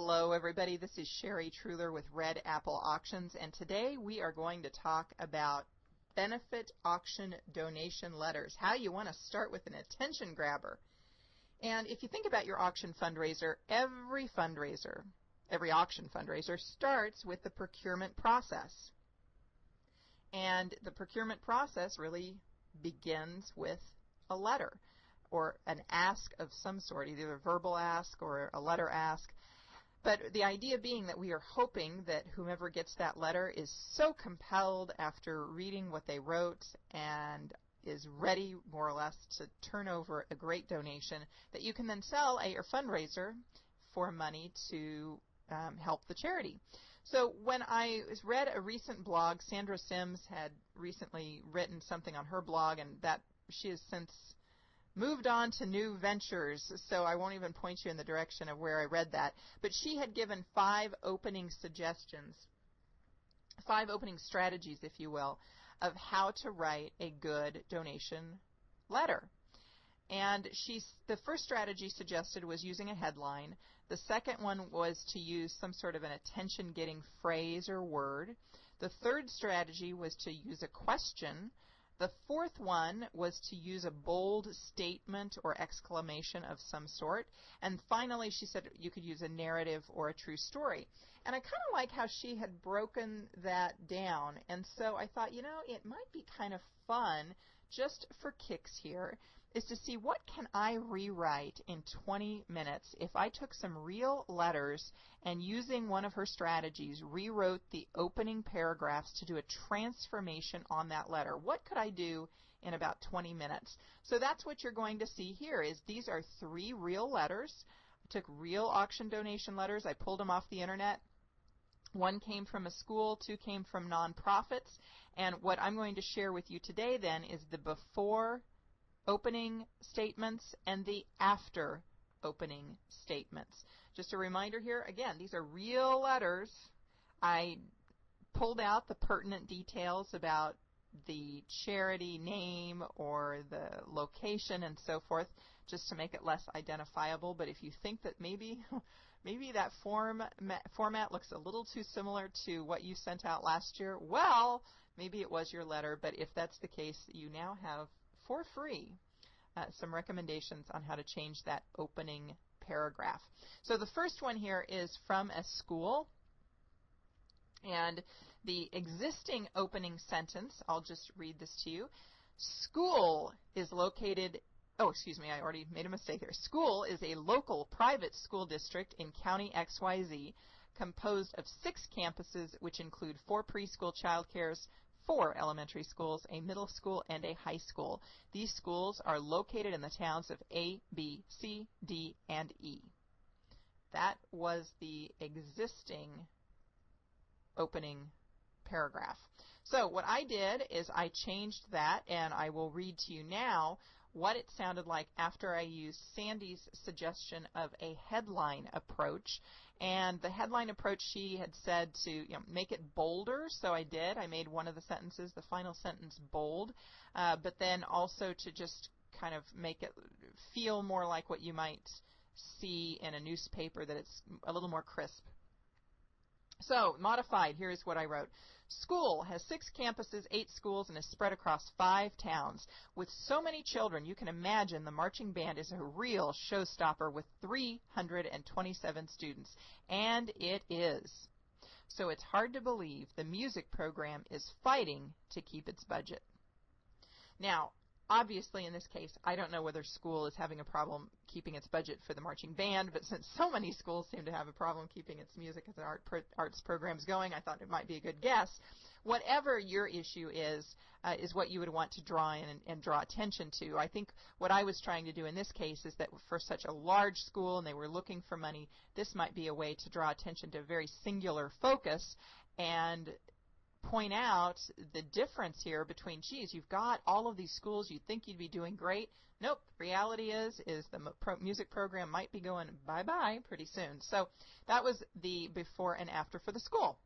Hello everybody, this is Sherry Truhlar with Red Apple Auctions, and today we are going to talk about benefit auction donation letters, how you want to start with an attention grabber. And if you think about your auction fundraiser, every auction fundraiser starts with the procurement process. And the procurement process really begins with a letter or an ask of some sort, either a verbal ask or a letter ask. But the idea being that we are hoping that whomever gets that letter is so compelled after reading what they wrote and is ready, more or less, to turn over a great donation that you can then sell at your fundraiser for money to help the charity. So when I read a recent blog, Sandra Sims had recently written something on her blog, and that she has since moved on to new ventures, so I won't even point you in the direction of where I read that. But she had given 5 opening suggestions, 5 opening strategies, if you will, of how to write a good donation letter. And the first strategy suggested was using a headline. The second one was to use some sort of an attention-getting phrase or word. The third strategy was to use a question. The fourth one was to use a bold statement or exclamation of some sort. And finally, she said you could use a narrative or a true story. And I kind of like how she had broken that down. And so I thought, you know, it might be kind of fun, just for kicks here, is to see what can I rewrite in 20 minutes if I took some real letters and, using one of her strategies, rewrote the opening paragraphs to do a transformation on that letter. What could I do in about 20 minutes? So that's what you're going to see here. Is these are 3 real letters. I took real auction donation letters. I pulled them off the internet. 1 came from a school, 2 came from nonprofits, and what I'm going to share with you today then is the before opening statements and the after opening statements. Just a reminder here, again, these are real letters. I pulled out the pertinent details about the charity name or the location and so forth, just to make it less identifiable. But if you think that maybe that format looks a little too similar to what you sent out last year, well, maybe it was your letter. But if that's the case, you now have for free some recommendations on how to change that opening paragraph. So the first one here is from a school. And the existing opening sentence, I'll just read this to you. School is located, oh, excuse me, I already made a mistake here. School is a local private school district in County XYZ composed of 6 campuses, which include 4 preschool child cares, 4 elementary schools, a middle school, and a high school. These schools are located in the towns of A, B, C, D, and E. That was the existing opening paragraph. So what I did is I changed that, and I will read to you now what it sounded like after I used Sandy's suggestion of a headline approach. And the headline approach, she had said to make it bolder, so I did. I made one of the sentences, the final sentence, bold, but then also to just kind of make it feel more like what you might see in a newspaper, that it's a little more crisp. So, modified, here's what I wrote. School has 6 campuses, 8 schools, and is spread across 5 towns. With so many children, you can imagine the marching band is a real showstopper with 327 students. And it is. So it's hard to believe the music program is fighting to keep its budget. Now, obviously, in this case, I don't know whether school is having a problem keeping its budget for the marching band, but since so many schools seem to have a problem keeping its music and arts programs going, I thought it might be a good guess. Whatever your issue is what you would want to draw in and draw attention to. I think what I was trying to do in this case is that for such a large school and they were looking for money, this might be a way to draw attention to a very singular focus and point out the difference here between, geez, you've got all of these schools, you'd think you'd be doing great. Nope, reality is the music program might be going bye-bye pretty soon. So that was the before and after for the school.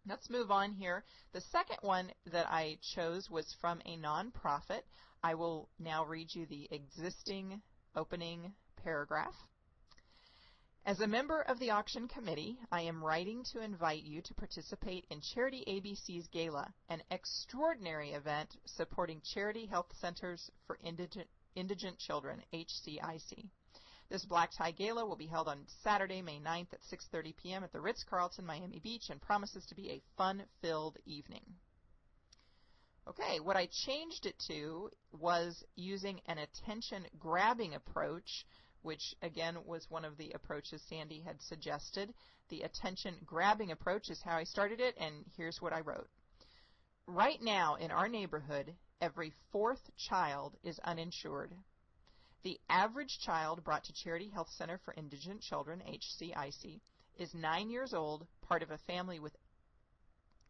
Let's move on here. The second one that I chose was from a nonprofit. I will now read you the existing opening paragraph. As a member of the auction committee, I am writing to invite you to participate in Charity ABC's Gala, an extraordinary event supporting Charity Health Centers for Indigent Children, HCIC. This black tie gala will be held on Saturday, May 9th at 6:30 p.m. at the Ritz-Carlton, Miami Beach, and promises to be a fun-filled evening. Okay, what I changed it to was using an attention-grabbing approach, which again was one of the approaches Sandy had suggested. The attention-grabbing approach is how I started it, and here's what I wrote. Right now in our neighborhood, every fourth child is uninsured. The average child brought to Charity Health Center for Indigent Children, HCIC, is 9 years old, part of a family with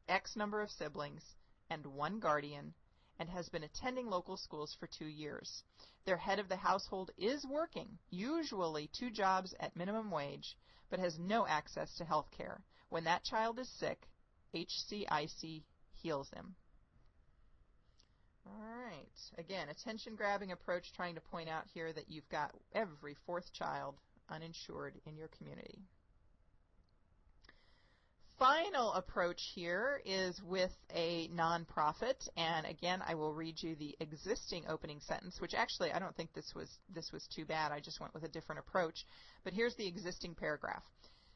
X number of siblings and one guardian, and has been attending local schools for 2 years. Their head of the household is working, usually 2 jobs at minimum wage, but has no access to health care. When that child is sick, HCIC heals them. All right. Again, attention-grabbing approach, trying to point out here that you've got every fourth child uninsured in your community. Final approach here is with a nonprofit, and again, I will read you the existing opening sentence, which actually I don't think this was too bad. I just went with a different approach. But here's the existing paragraph.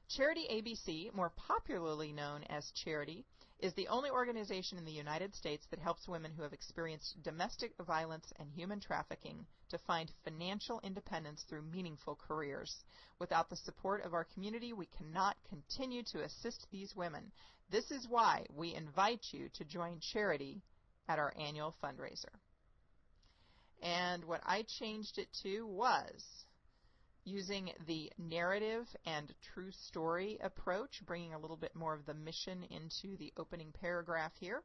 Charity ABC, more popularly known as Charity, is the only organization in the United States that helps women who have experienced domestic violence and human trafficking to find financial independence through meaningful careers. Without the support of our community, we cannot continue to assist these women. This is why we invite you to join Charity at our annual fundraiser. And what I changed it to was using the narrative and true story approach, bringing a little bit more of the mission into the opening paragraph here.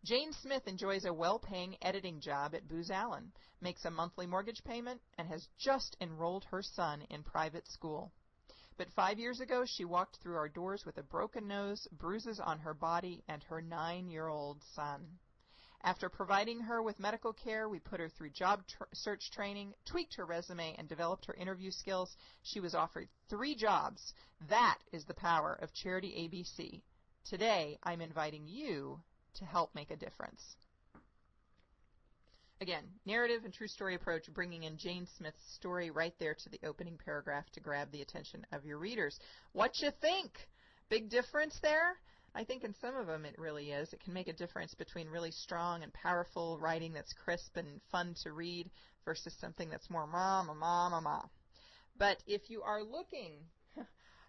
Jane Smith enjoys a well-paying editing job at Booz Allen, makes a monthly mortgage payment, and has just enrolled her son in private school. But 5 years ago, she walked through our doors with a broken nose, bruises on her body, and her 9-year-old son. After providing her with medical care, we put her through job search training, tweaked her resume, and developed her interview skills. She was offered 3 jobs. That is the power of Charity ABC. Today, I'm inviting you to help make a difference. Again, narrative and true story approach, bringing in Jane Smith's story right there to the opening paragraph to grab the attention of your readers. What you think? Big difference there? I think in some of them it really is. It can make a difference between really strong and powerful writing that's crisp and fun to read versus something that's more ma. But if you are looking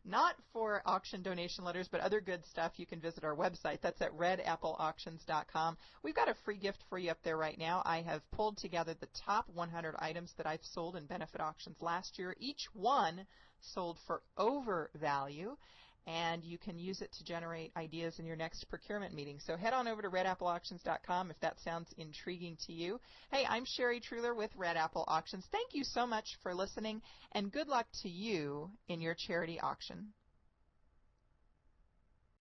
not for auction donation letters but other good stuff, you can visit our website. That's at redappleauctions.com. We've got a free gift for you up there right now. I have pulled together the top 100 items that I've sold in benefit auctions last year. Each one sold for over value, and you can use it to generate ideas in your next procurement meeting. So head on over to redappleauctions.com if that sounds intriguing to you. Hey, I'm Sherry Truhlar with Red Apple Auctions. Thank you so much for listening, and good luck to you in your charity auction.